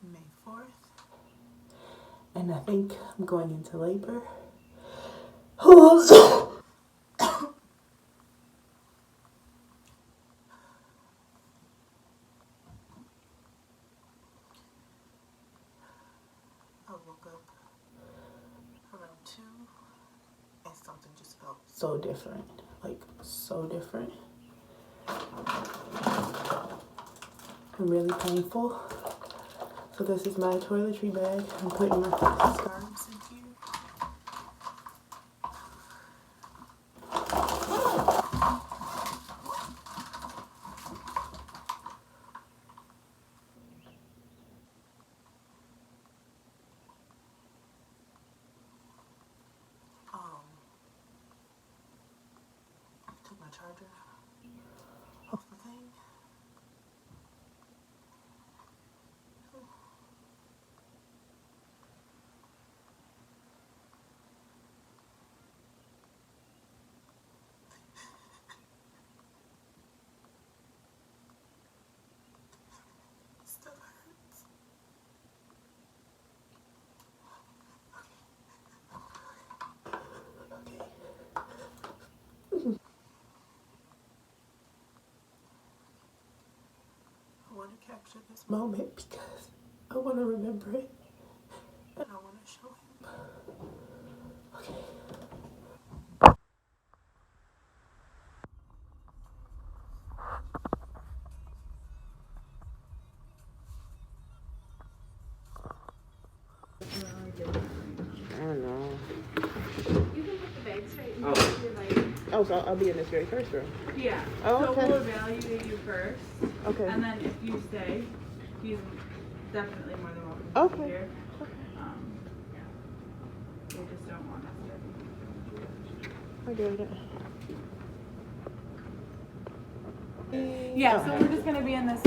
May 4th. And I think I'm going into labor. I woke up around 2 and something just felt so different. Like, so different. And really painful. So this is my toiletry bag. I'm putting my scarves in here. Took my charger off the thing. Still hurts. Okay. I want to capture this moment because I want to remember it and I want to show him. Okay. I don't know. You can put the bags right in your Oh, so I'll be in this very first room? Yeah. Oh, okay. So we'll evaluate you first. Okay. And then if you stay, he's definitely more than welcome to Okay. be here. Yeah. They just don't want us to. I get it. Yeah, so we're just gonna be in this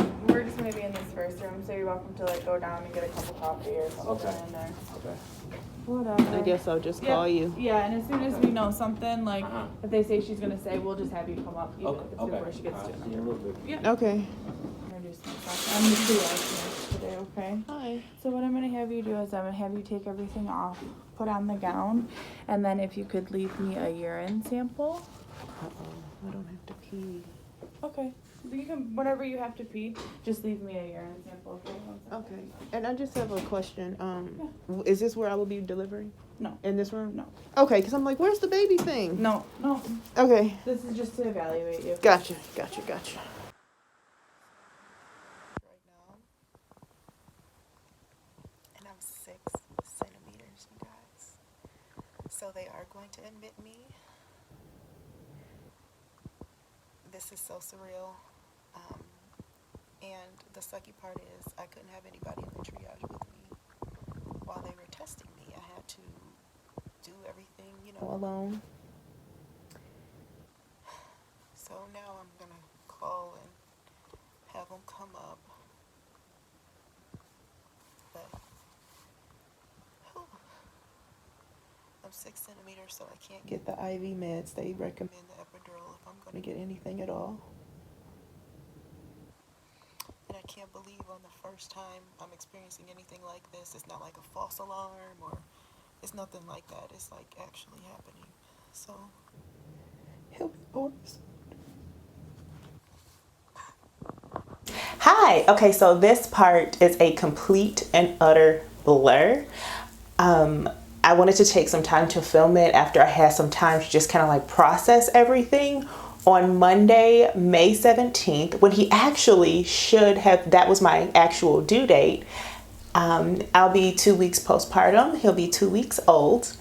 first room, so you're welcome to like go down and get a cup of coffee or something in there. Okay. Whatever. I guess I'll just call you. Yeah, and as soon as we know something, like if they say she's gonna stay, we'll just have you come up even if it's before she gets to it. Yeah. Okay. Introduce myself. I'm the triage nurse today, okay? Hi. So what I'm gonna have you do is I'm gonna have you take everything off, put on the gown, and then if you could leave me a urine sample. Uh-oh, I don't have to pee. Okay. You can, whenever you have to pee, just leave me a urine sample. Okay. And I just have a question. Is this where I will be delivering? No. In this room? No. Okay, because I'm like, where's the baby thing? No. Okay. This is just to evaluate you. Gotcha. Right now, and I'm 6 centimeters, you guys. So they are going to admit me. This is so surreal. And the sucky part is I couldn't have anybody in the triage with me while they were testing me. I had to do everything, alone. So now I'm going to call and have them come up. But I'm 6 centimeters, so I can't get the IV meds. They recommend the epidural if I'm going to get anything at all. And I can't believe on the first time I'm experiencing anything like this. It's not like a false alarm or it's nothing like that. It's like actually happening. So, help me, boys. Hi. Okay, so this part is a complete and utter blur. I wanted to take some time to film it after I had some time to just kind of like process everything. On Monday, May 17th, when he actually should have, that was my actual due date. I'll be 2 weeks postpartum. He'll be 2 weeks old.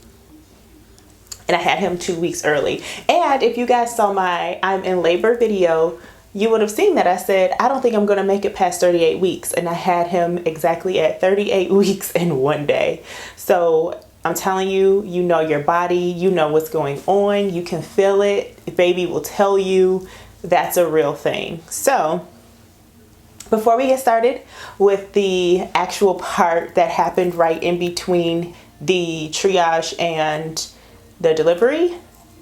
And I had him 2 weeks early. And if you guys saw my I'm in labor video, you would have seen that I said, I don't think I'm going to make it past 38 weeks. And I had him exactly at 38 weeks and 1 day. So I'm telling you, you know your body, you know what's going on, you can feel it. Baby will tell you that's a real thing. So before we get started with the actual part that happened right in between the triage and the delivery,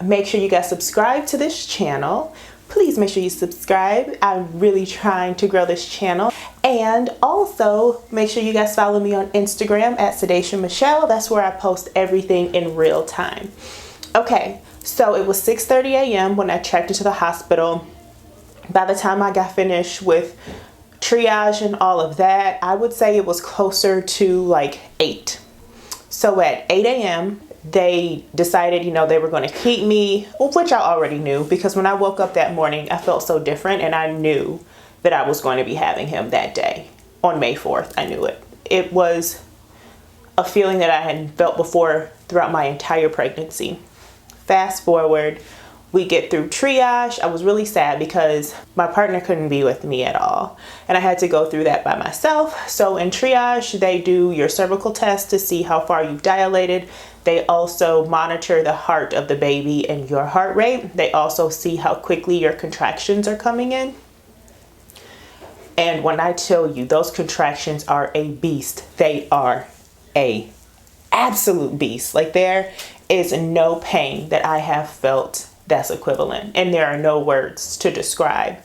make sure you guys subscribe to this channel. Please make sure you subscribe. I'm really trying to grow this channel. And also make sure you guys follow me on Instagram at Sedation Michelle. That's where I post everything in real time. Okay, so it was 6:30 a.m. when I checked into the hospital. By the time I got finished with triage and all of that, I would say it was closer to like 8. So at 8 a.m., they decided, they were going to keep me, which I already knew, because when I woke up that morning, I felt so different, and I knew that I was going to be having him that day on May 4th. I knew it. It was a feeling that I hadn't felt before throughout my entire pregnancy. Fast forward, we get through triage. I was really sad because my partner couldn't be with me at all, and I had to go through that by myself. So in triage, they do your cervical test to see how far you've dilated. They also monitor the heart of the baby and your heart rate. They also see how quickly your contractions are coming in. And when I tell you, those contractions are a beast, they are a absolute beast. Like, there is no pain that I have felt that's equivalent, and there are no words to describe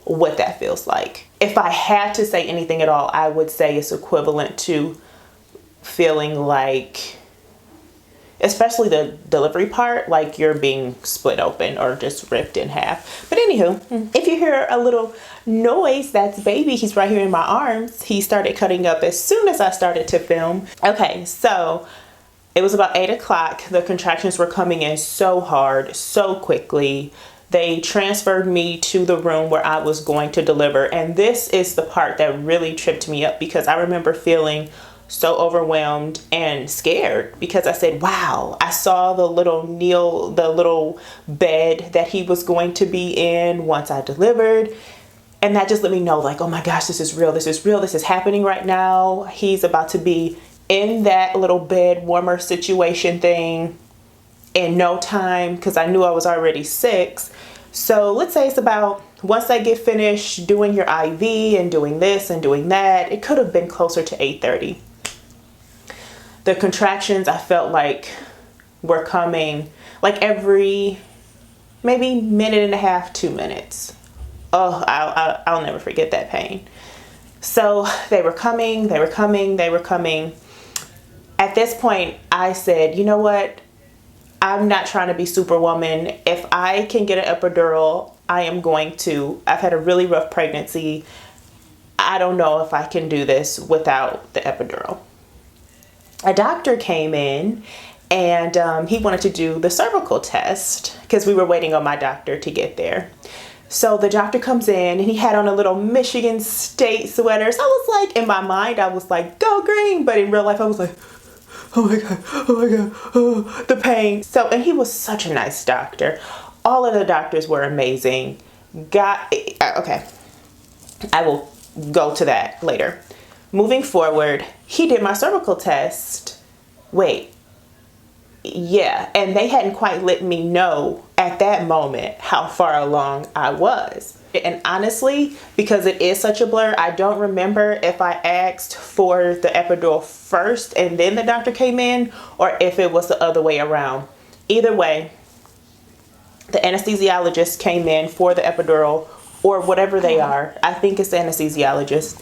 what that feels like. If I had to say anything at all, I would say it's equivalent to feeling like, especially the delivery part, like you're being split open or just ripped in half. But anywho, if you hear a little noise, that's baby. He's right here in my arms. He started cutting up as soon as I started to film. Okay, so it was about 8 o'clock. The contractions were coming in so hard, so quickly. They transferred me to the room where I was going to deliver. And this is the part that really tripped me up, because I remember feeling so overwhelmed and scared, because I said, wow, I saw the little bed that he was going to be in once I delivered. And that just let me know, like, oh my gosh, this is real. This is real. This is happening right now. He's about to be in that little bed warmer situation thing in no time, because I knew I was already 6. So let's say it's about, once I get finished doing your IV and doing this and doing that, it could have been closer to 8:30. The contractions, I felt like, were coming like every maybe minute and a half, 2 minutes. Oh, I'll never forget that pain. So they were coming, they were coming, they were coming. At this point, I said, you know what? I'm not trying to be Superwoman. If I can get an epidural, I am going to. I've had a really rough pregnancy. I don't know if I can do this without the epidural. A doctor came in, and he wanted to do the cervical test because we were waiting on my doctor to get there. So the doctor comes in, and he had on a little Michigan State sweater. So I was like, in my mind, I was like, go green. But in real life, I was like, oh my God, oh my God, oh, the pain. So, and he was such a nice doctor. All of the doctors were amazing. Okay, I will go to that later. Moving forward, he did my cervical test. Yeah, and they hadn't quite let me know at that moment how far along I was. And honestly, because it is such a blur, I don't remember if I asked for the epidural first and then the doctor came in, or if it was the other way around. Either way, the anesthesiologist came in for the epidural, or whatever they are. I think it's the anesthesiologist.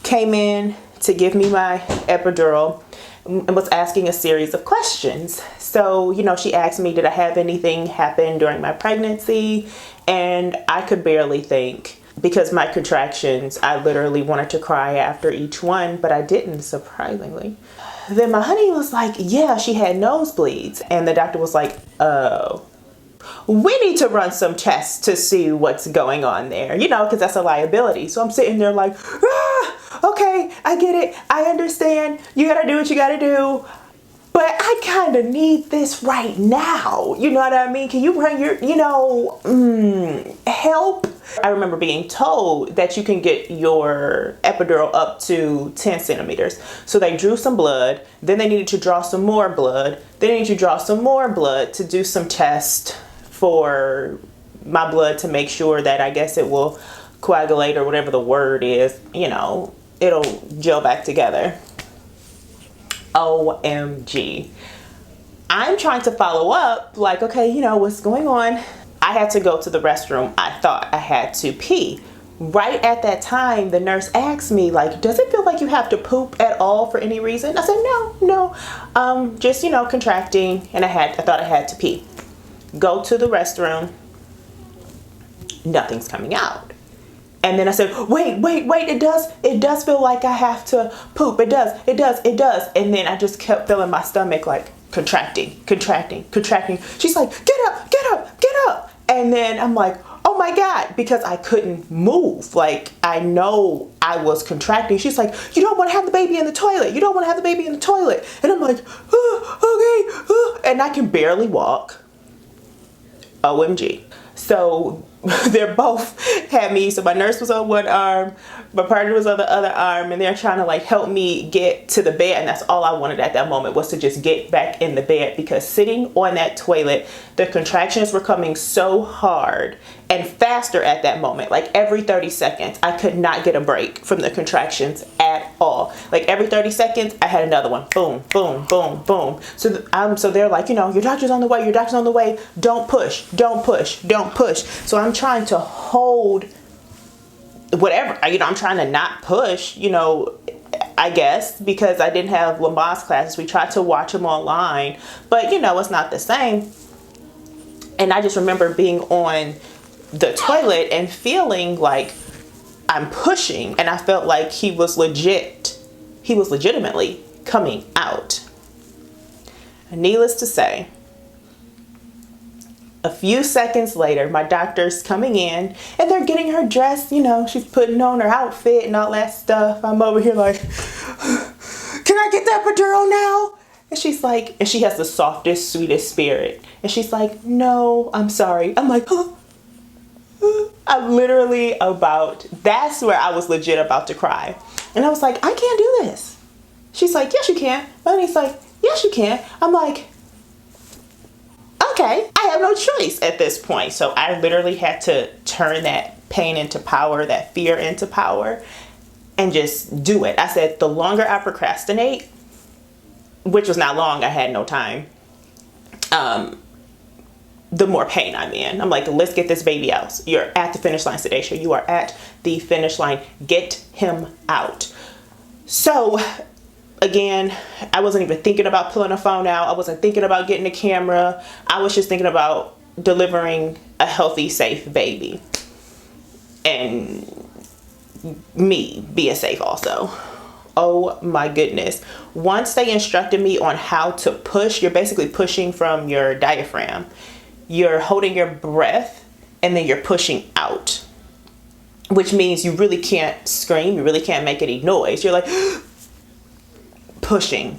Came in to give me my epidural and was asking a series of questions. So, she asked me, did I have anything happen during my pregnancy? And I could barely think, because my contractions, I literally wanted to cry after each one, but I didn't, surprisingly. Then my honey was like, yeah, she had nosebleeds. And the doctor was like, oh, we need to run some tests to see what's going on there, because that's a liability. So I'm sitting there like, okay, I get it. I understand. You got to do what you got to do. But I kind of need this right now. You know what I mean? Can you bring your, help? I remember being told that you can get your epidural up to 10 centimeters. So they drew some blood. Then they needed to draw some more blood. Then they needed to draw some more blood to do some tests for my blood to make sure that, I guess, it will coagulate, or whatever the word is. It'll gel back together. OMG. I'm trying to follow up, like, okay, what's going on? I had to go to the restroom. I thought I had to pee. right at that time, the nurse asked me, like, does it feel like you have to poop at all for any reason? I said, no, just, contracting, and I thought I had to pee. Go to the restroom, nothing's coming out. And then I said, wait, it does feel like I have to poop. It does. And then I just kept feeling my stomach like contracting. She's like, get up. And then I'm like, oh my God, because I couldn't move. Like, I know I was contracting. She's like, you don't want to have the baby in the toilet. And I'm like, okay. And I can barely walk. OMG. So they're both had me. So my nurse was on one arm, my partner was on the other arm, and they're trying to like help me get to the bed. And that's all I wanted at that moment, was to just get back in the bed, because sitting on that toilet, the contractions were coming so hard and faster at that moment. Like every 30 seconds, I could not get a break from the contractions at all. Like every 30 seconds, I had another one. Boom, boom, boom, boom. So they're like, your doctor's on the way. Don't push. So I'm trying to hold whatever, I'm trying to not push, I guess, because I didn't have Lambas classes. We tried to watch them online, but it's not the same. And I just remember being on the toilet and feeling like I'm pushing, and I felt like he was legitimately coming out. And needless to say, a few seconds later, my doctor's coming in and they're getting her dressed. She's putting on her outfit and all that stuff. I'm over here like, can I get that epidural now? And she's like, and she has the softest, sweetest spirit. And she's like, no, I'm sorry. I'm like, I'm literally that's where I was legit about to cry. And I was like, I can't do this. She's like, yes, you can. And he's like, yes, you can. I'm like, okay, I have no choice at this point. So I literally had to turn that pain into power, that fear into power, and just do it. I said, the longer I procrastinate, which was not long, I had no time, the more pain I'm in. I'm like, let's get this baby out. You're at the finish line, Sedation. You are at the finish line. Get him out. So again, I wasn't even thinking about pulling a phone out. I wasn't thinking about getting a camera. I was just thinking about delivering a healthy, safe baby. And me being safe also. Oh my goodness. Once they instructed me on how to push, you're basically pushing from your diaphragm. You're holding your breath and then you're pushing out. Which means you really can't scream. You really can't make any noise. You're like pushing.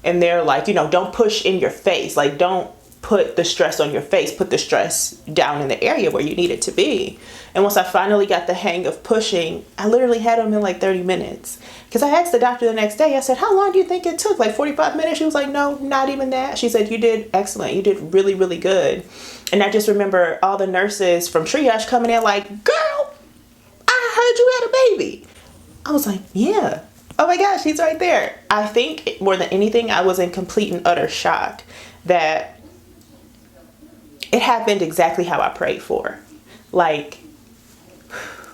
And they're like, don't push in your face. Like, don't put the stress on your face. Put the stress down in the area where you need it to be. And once I finally got the hang of pushing, I literally had him in like 30 minutes. Because I asked the doctor the next day, I said, how long do you think it took? Like 45 minutes? She was like, no, not even that. She said, you did excellent. You did really, really good. And I just remember all the nurses from triage coming in like, girl, I heard you had a baby. I was like, yeah. Oh my gosh, he's right there. I think more than anything, I was in complete and utter shock that it happened exactly how I prayed for. Like,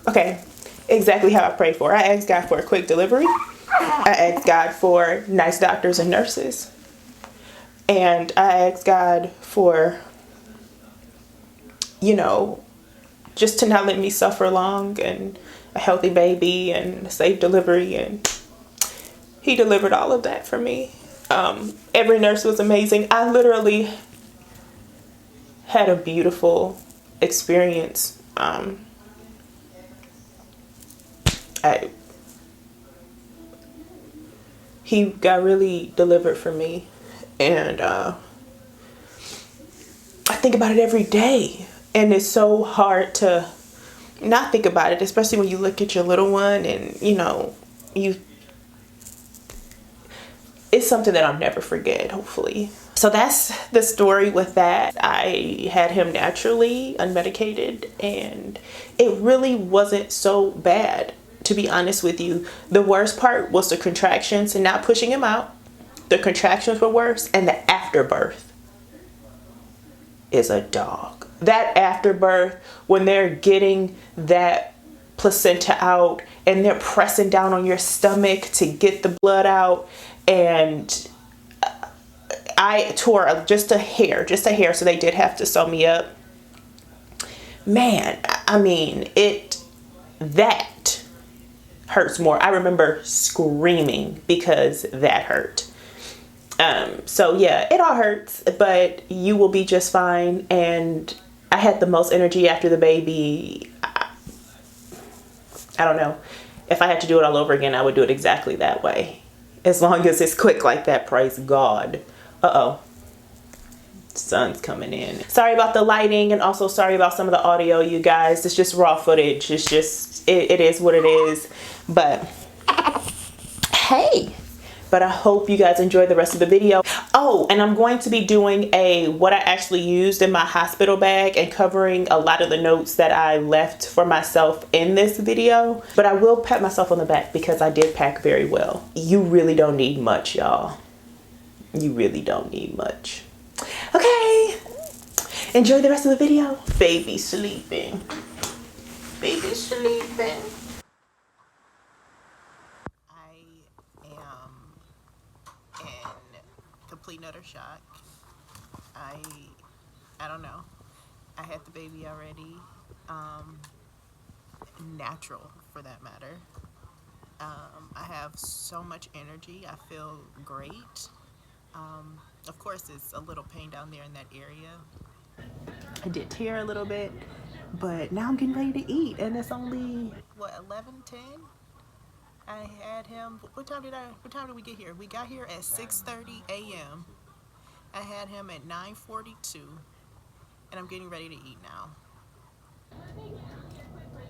okay, exactly how I prayed for. I asked God for a quick delivery. I asked God for nice doctors and nurses. And I asked God for, just to not let me suffer long, and a healthy baby and a safe delivery. And he delivered all of that for me. Every nurse was amazing. I literally had a beautiful experience. He got really delivered for me, and I think about it every day, and it's so hard to not think about it, especially when you look at your little one and it's something that I'll never forget, hopefully. So that's the story with that. I had him naturally, unmedicated, and it really wasn't so bad, to be honest with you. The worst part was the contractions and not pushing him out. The contractions were worse, and the afterbirth is a dog. that afterbirth, when they're getting that placenta out and they're pressing down on your stomach to get the blood out, and I tore just a hair, so they did have to sew me up. Man, I mean, that hurts more. I remember screaming because that hurt. So yeah, it all hurts, but you will be just fine. And I had the most energy after the baby. I don't know. If I had to do it all over again, I would do it exactly that way. As long as it's quick like that, praise God. Uh-oh. Sun's coming in. Sorry about the lighting, and also sorry about some of the audio, you guys. It's just raw footage. It's just, it is what it is. But hey, but I hope you guys enjoy the rest of the video. Oh, and I'm going to be doing what I actually used in my hospital bag and covering a lot of the notes that I left for myself in this video. But I will pat myself on the back because I did pack very well. You really don't need much, y'all. You really don't need much. Okay, enjoy the rest of the video. Baby sleeping. Baby sleeping. I am in complete and utter shock. I don't know. I had the baby already. Natural, for that matter. I have so much energy. I feel great. Of course, it's a little pain down there in that area. I did tear a little bit, but now I'm getting ready to eat, and it's only What, 11:10? I had him. What time did we get here? We got here at 6:30 a.m. I had him at 9:42, and I'm getting ready to eat now.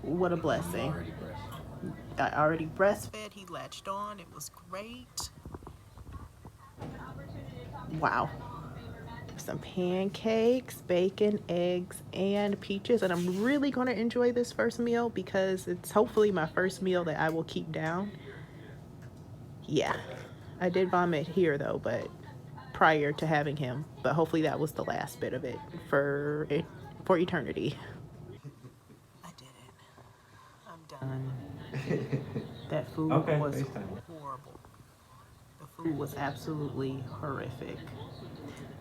what a blessing. I already breastfed. He latched on. It was great. Wow. Some pancakes, bacon, eggs, and peaches. And I'm really going to enjoy this first meal because it's hopefully my first meal that I will keep down. Yeah, I did vomit here though, but prior to having him. But hopefully that was the last bit of it for eternity. I did it. I'm done. That food was Horrible. The food was absolutely horrific.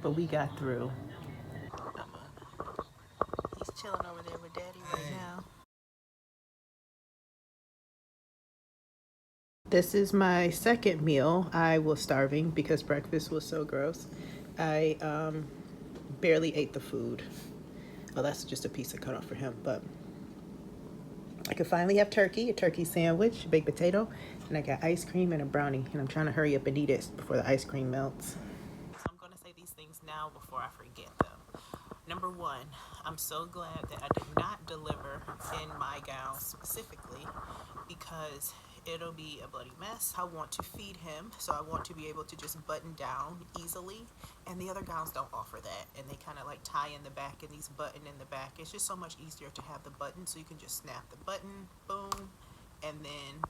But we got through. He's chilling over there with Daddy right now. This is my second meal. I was starving because breakfast was so gross. I barely ate the food. Oh, that's just a piece I cut off for him, but I could finally have turkey, a turkey sandwich, a baked potato, and I got ice cream and a brownie, and I'm trying to hurry up and eat it before the ice cream melts. So I'm going to say these things now before I forget them. Number one, I'm so glad that I did not deliver in my gown specifically because it'll be a bloody mess. I want to feed him, so I want to be able to just button down easily. And the other gowns don't offer that. And they kind of like tie in the back and these button in the back. It's just so much easier to have the button so you can just snap the button, boom, and then,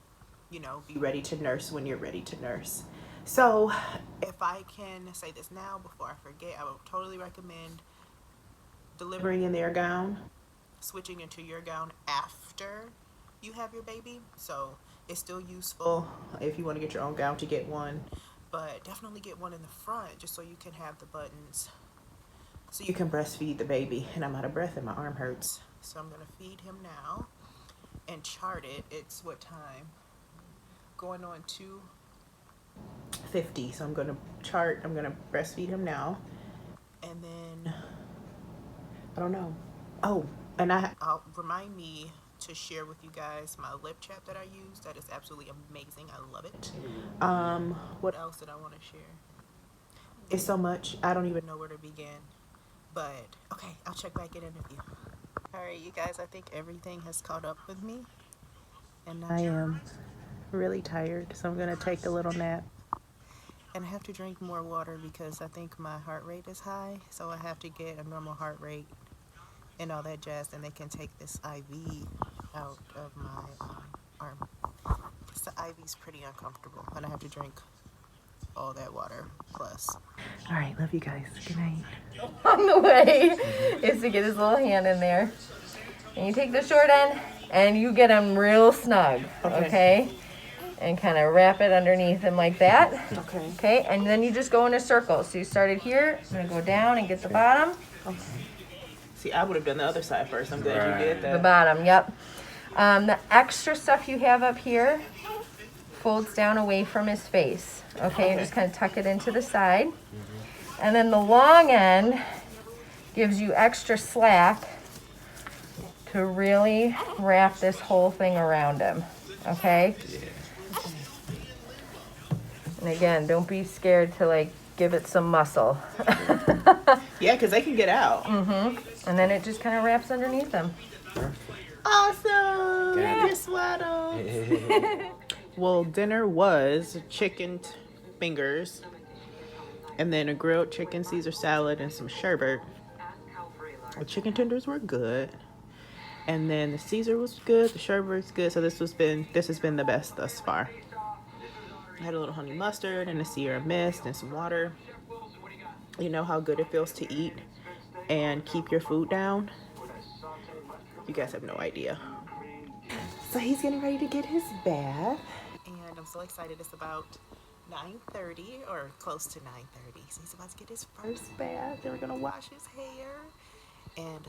you know, be ready to nurse when you're ready to nurse. So if I can say this now before I forget, I would totally recommend delivering in their gown, switching into your gown after you have your baby. So it's still useful if you want to get your own gown to get one, but definitely get one in the front just so you can have the buttons so you can breastfeed the baby. And I'm out of breath and my arm hurts. So I'm going to feed him now and chart it. It's what time? Going on 2:50. So I'm going to chart. I'm going to breastfeed him now. And then I don't know. Oh, and I'll remind me to share with you guys my lip chap that I use. That is absolutely amazing. I love it. What else did I want to share? It's so much. I don't even know where to begin. But okay, I'll check back in with you. All right, you guys, I think everything has caught up with me. And I am really tired, so I'm going to take a little nap. And I have to drink more water because I think my heart rate is high. So I have to get a normal heart rate and all that jazz, and they can take this IV out of my arm. Because the IV's pretty uncomfortable, and I have to drink all that water plus. All right, love you guys. Good night. On the way is to get his little hand in there. And you take the short end and you get him real snug, okay? And kind of wrap it underneath him like that. Okay. Okay, and then you just go in a circle. So you started here, I'm gonna go down and get the bottom. Okay. See, I would have done the other side first. I'm glad you did that. The bottom, yep. The extra stuff you have up here folds down away from his face. Okay, and just kind of tuck it into the side. And then the long end gives you extra slack to really wrap this whole thing around him. Okay? And again, don't be scared to like give it some muscle. Yeah, because they can get out. And then it just kind of wraps underneath him. Awesome! Your swaddle. Well, dinner was chicken fingers, and then a grilled chicken Caesar salad and some sherbet. The chicken tenders were good, and then the Caesar was good. The sherbet was good. So this has been the best thus far. I had a little honey mustard and a Sierra mist and some water. You know how good it feels to eat and keep your food down? You guys have no idea. So he's getting ready to get his bath. And I'm so excited. It's about 9:30 or close to 9:30. So he's about to get his first bath. And we're going to wash his hair. And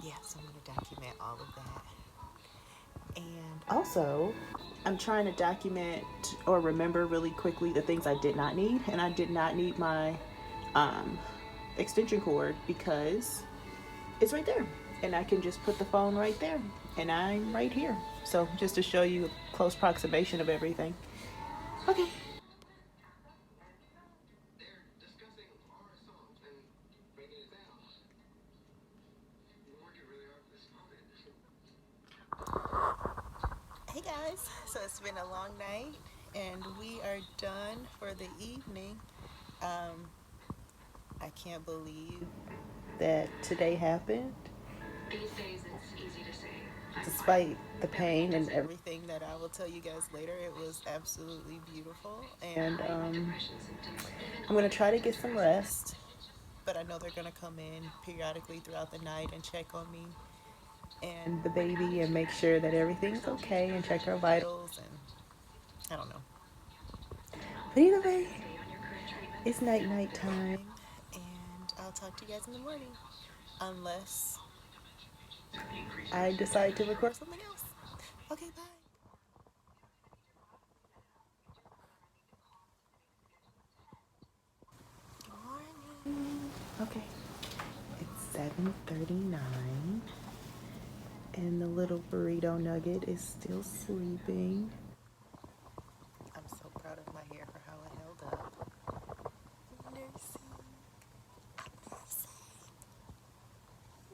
yeah, so I'm going to document all of that. And Also, I'm trying to document or remember really quickly the things I did not need. And I did not need my extension cord because it's right there. And I can just put the phone right there. And I'm right here. So just to show you a close approximation of everything. Okay. hey guys, so it's been a long night and we are done for the evening. I can't believe That today happened. These days it's easy to say. Despite the pain and everything. everything that I will tell you guys later, it was absolutely beautiful. And Depression symptoms. I'm going to try to get some rest. But I know they're going to come in periodically throughout the night and check on me And the baby and make sure that everything's okay and check her vitals. and I don't know. But either way, it's night time. And I'll talk to you guys in the morning. Unless I decide to record. something else. Okay, bye. Good morning. Okay. It's 7:39. And the little burrito nugget is still sleeping. I'm so proud of my hair for how it held up. Nursing. Nursing.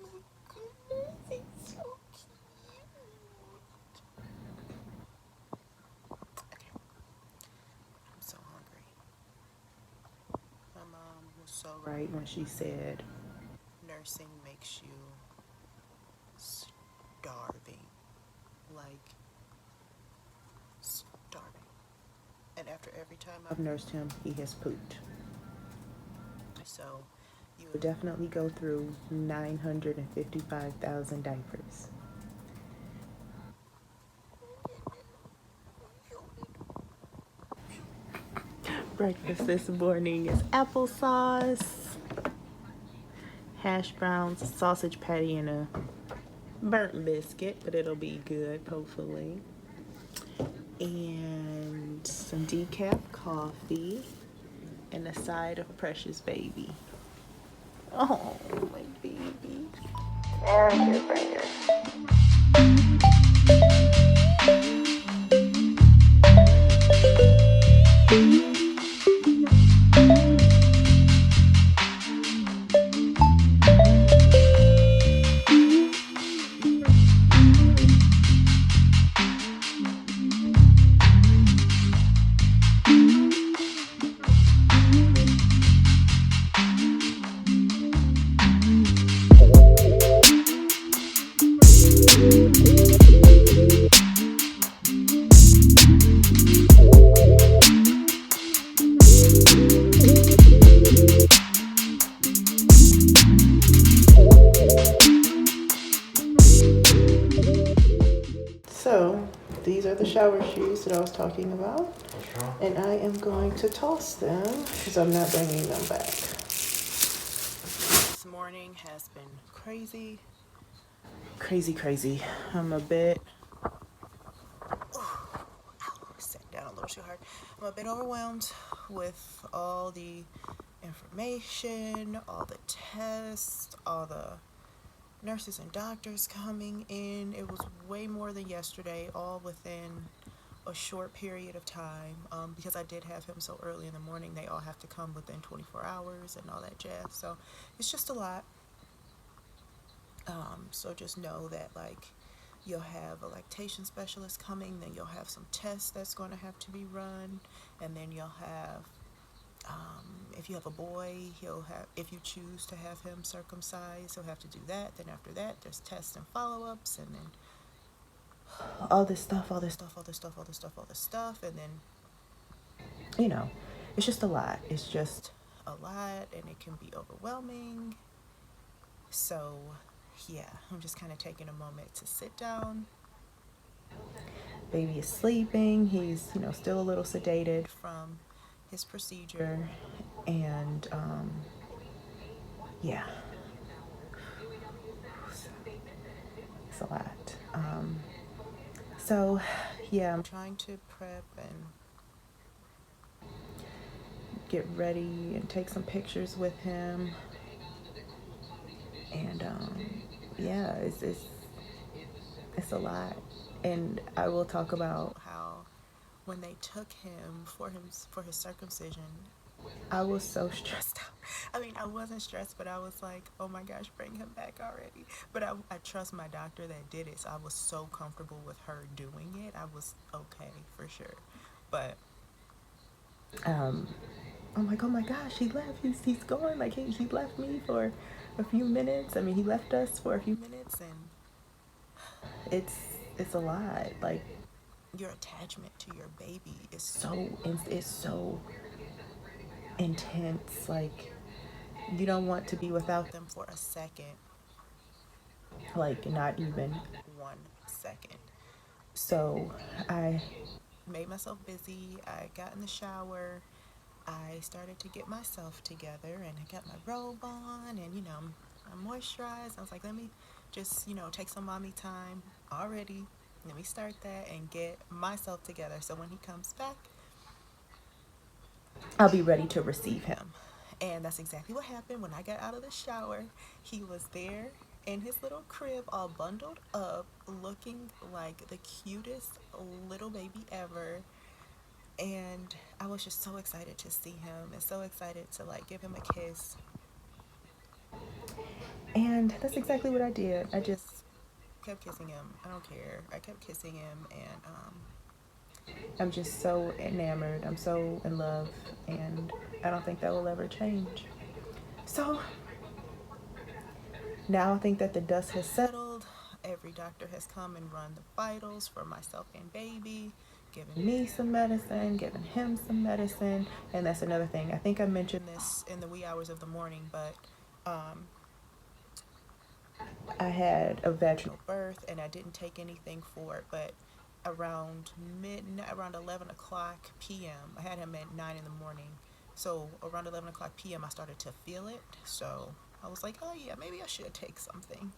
My goodness, it's so cute. Okay. I'm so hungry. My mom was so Right when she said, nursing makes you starving. Like, starving. And after every time I've nursed him, he has pooped. So, you We'll definitely go through 955,000 diapers. Breakfast this morning is applesauce, hash browns, a sausage patty, and a burnt biscuit, but it'll be good, hopefully. And some decaf coffee and a side of Precious Baby. Oh, my baby. And your finger. So these are the shower shoes that I was talking about. And I am going to toss them because I'm not bringing them back. This morning has been crazy. Crazy. I'm a bit... Sat down a little too hard. I'm a bit overwhelmed with all the information, all the tests, all the nurses and doctors coming in. It was way more than yesterday, all within a short period of time. Because I did have him so early in the morning, they all have to come within 24 hours and all that jazz. So it's just a lot. So just know that, like, you'll have a lactation specialist coming, then you'll have some tests that's going to have to be run, and then you'll have, if you have a boy, he'll have, if you choose to have him circumcised, he'll have to do that. Then after that, there's tests and follow-ups, and then all this stuff, and then, you know, it's just a lot. It's just a lot, and it can be overwhelming. So yeah, I'm just kind of taking a moment to sit down. Baby is sleeping. He's, still a little sedated from his procedure. And, yeah. It's a lot. So, yeah, I'm trying to prep and get ready and take some pictures with him. And, yeah, it's a lot. And I will talk about how when they took him for his circumcision, I was so stressed out. I mean, I wasn't stressed, but I was like, oh my gosh, bring him back already. But I trust my doctor that did it, so I was so comfortable with her doing it. I was okay for sure. But I'm like, oh my gosh, he left. He's gone. Like he left me for a few minutes. I mean, he left us for a few minutes, and it's a lot. Like, your attachment to your baby is so intense. Like, you don't want to be without them for a second. Like, not even 1 second. So I made myself busy. I got in the shower. I started to get myself together, and I got my robe on, and I'm moisturized. I was like, let me just take some mommy time already. Let me start that and get myself together, so when he comes back, I'll be ready to receive him. And that's exactly what happened. When I got out of the shower, he was there in his little crib, all bundled up, looking like the cutest little baby ever. And I was just so excited to see him, and so excited to give him a kiss. And that's exactly what I did. I just kept kissing him. I don't care. I kept kissing him, and I'm just so enamored. I'm so in love, and I don't think that will ever change. So now I think that the dust has settled. Every doctor has come and run the vitals for myself and baby, giving me some medicine, giving him some medicine. And that's another thing. I think I mentioned this in the wee hours of the morning, but I had a vaginal birth, and I didn't take anything for it, but around 11 o'clock p.m. I had him at 9 in the morning. So around 11 o'clock p.m. I started to feel it. So I was like, oh yeah, maybe I should take something.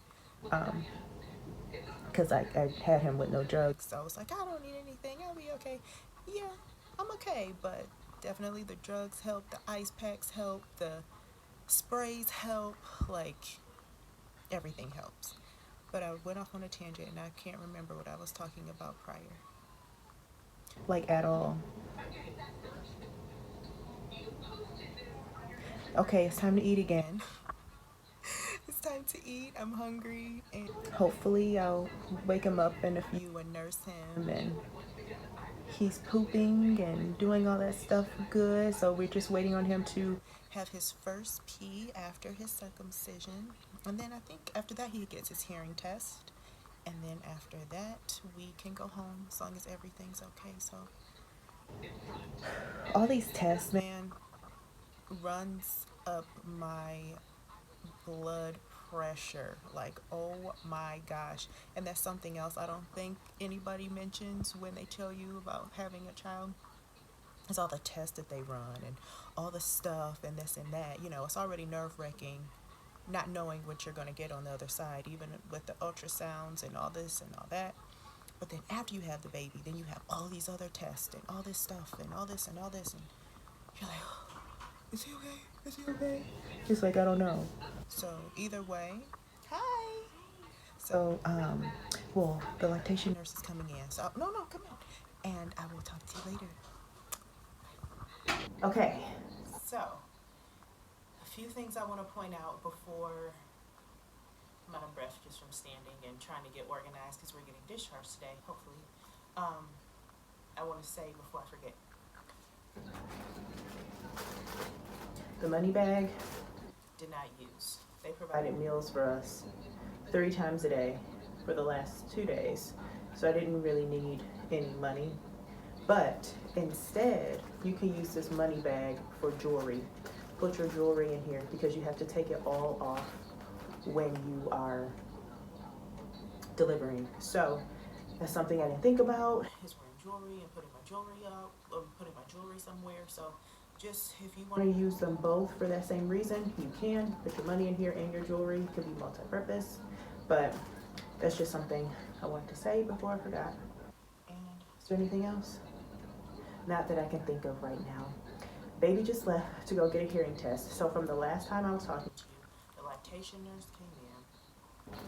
Because I had him with no drugs. So I was like, I don't need anything. I'll be okay. Yeah, I'm okay. But definitely the drugs help. The ice packs help. The sprays help. Like, everything helps. But I went off on a tangent, and I can't remember what I was talking about prior. Like, at all. Okay, it's time to eat again. It's time to eat. I'm hungry, and hopefully I'll wake him up in a few and nurse him, and he's pooping and doing all that stuff good. So we're just waiting on him to have his first pee after his circumcision, and then I think after that he gets his hearing test, and then after that we can go home as long as everything's okay. So all these tests, man, runs up my blood pressure. Like, oh my gosh. And that's something else I don't think anybody mentions when they tell you about having a child. It's all the tests that they run and all the stuff and this and that. You know, it's already nerve-wracking not knowing what you're going to get on the other side, even with the ultrasounds and all this and all that. But then after you have the baby, then you have all these other tests and all this stuff and all this and all this. And you're like, oh, is he okay? Is he okay? It's like, I don't know. So either way, hi. So, well, the lactation nurse is coming in. So, no, come in. And I will talk to you later. Okay. So, a few things I want to point out before I'm out of breath just from standing and trying to get organized because we're getting discharged today, hopefully. I want to say before I forget. The money bag Did not use. They provided meals for us 3 times a day for the last 2 days. So I didn't really need any money. But instead, you can use this money bag for jewelry. Put your jewelry in here because you have to take it all off when you are delivering. So that's something I didn't think about. Is wearing jewelry and putting my jewelry up or putting my jewelry somewhere. So just if you want to use them both for that same reason, you can put your money in here and your jewelry. It could be multi-purpose, but that's just something I wanted to say before I forgot. And is there anything else? Not that I can think of right now. Baby just left to go get a hearing test. So from the last time I was talking to you, the lactation nurse came in.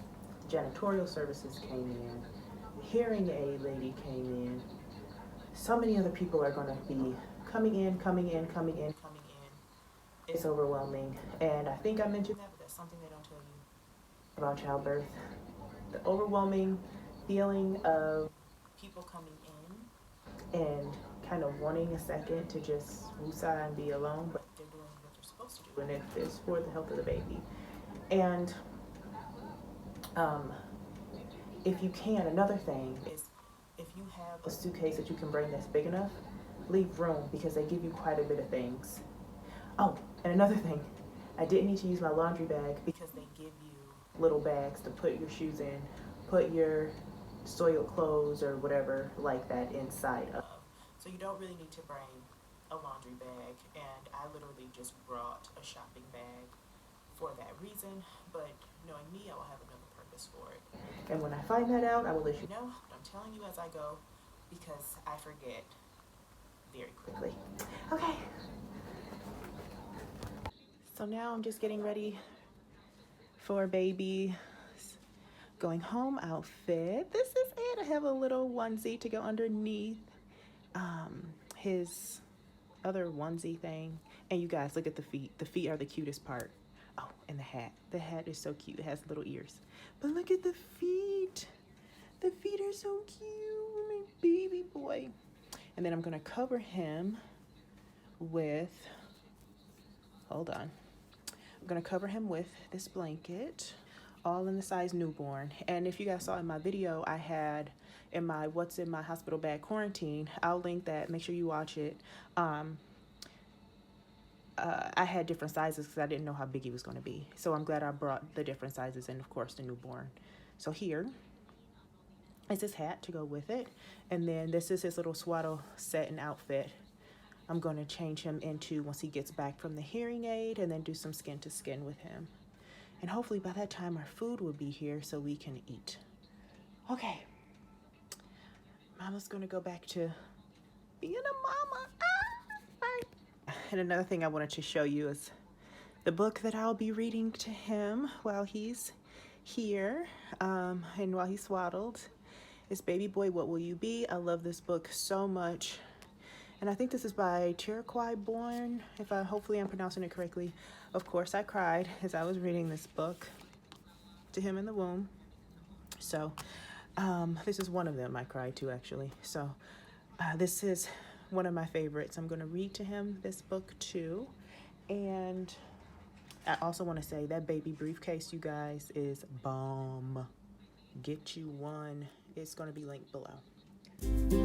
Janitorial services came in. Hearing aid lady came in. So many other people are going to be coming in. It's overwhelming. And I think I mentioned that, but that's something they don't tell you about childbirth. The overwhelming feeling of people coming in and kind of wanting a second to just woosah and be alone, but they're doing what they're supposed to do. And if it's for the health of the baby. And if you can, another thing is if you have a suitcase that you can bring that's big enough, leave room because they give you quite a bit of things. Oh, and another thing, I didn't need to use my laundry bag because they give you little bags to put your shoes in, put your soiled clothes or whatever like that inside of. So you don't really need to bring a laundry bag, and I literally just brought a shopping bag for that reason, but knowing me, I will have another purpose for it. And when I find that out, I will let you know, but I'm telling you as I go because I forget very quickly. Okay. So now I'm just getting ready for baby's going home outfit. This is it. I have a little onesie to go underneath his other onesie thing. And you guys, look at the feet. The feet are the cutest part. Oh, and the hat. The hat is so cute. It has little ears. But look at the feet. The feet are so cute. My baby boy. And then I'm going to cover him with, hold on. I'm going to cover him with this blanket, all in the size newborn. And if you guys saw in my video, I had in my What's in My Hospital Bag Quarantine, I'll link that. Make sure you watch it. I had different sizes because I didn't know how big he was going to be. So I'm glad I brought the different sizes and, of course, the newborn. So here is his hat to go with it. And then this is his little swaddle set and outfit. I'm going to change him into once he gets back from the hearing aid and then do some skin to skin with him. And hopefully by that time our food will be here so we can eat. Okay. Mama's going to go back to being a mama. Bye. And another thing I wanted to show you is the book that I'll be reading to him while he's here and while he's swaddled. It's Baby Boy, What Will You Be? I love this book so much. And I think this is by Cherokee Bourne, hopefully I'm pronouncing it correctly. Of course, I cried as I was reading this book to him in the womb. So this is one of them I cried to, actually. So this is one of my favorites. I'm going to read to him this book too. And I also want to say that baby briefcase, you guys, is bomb. Get you one. It's going to be linked below.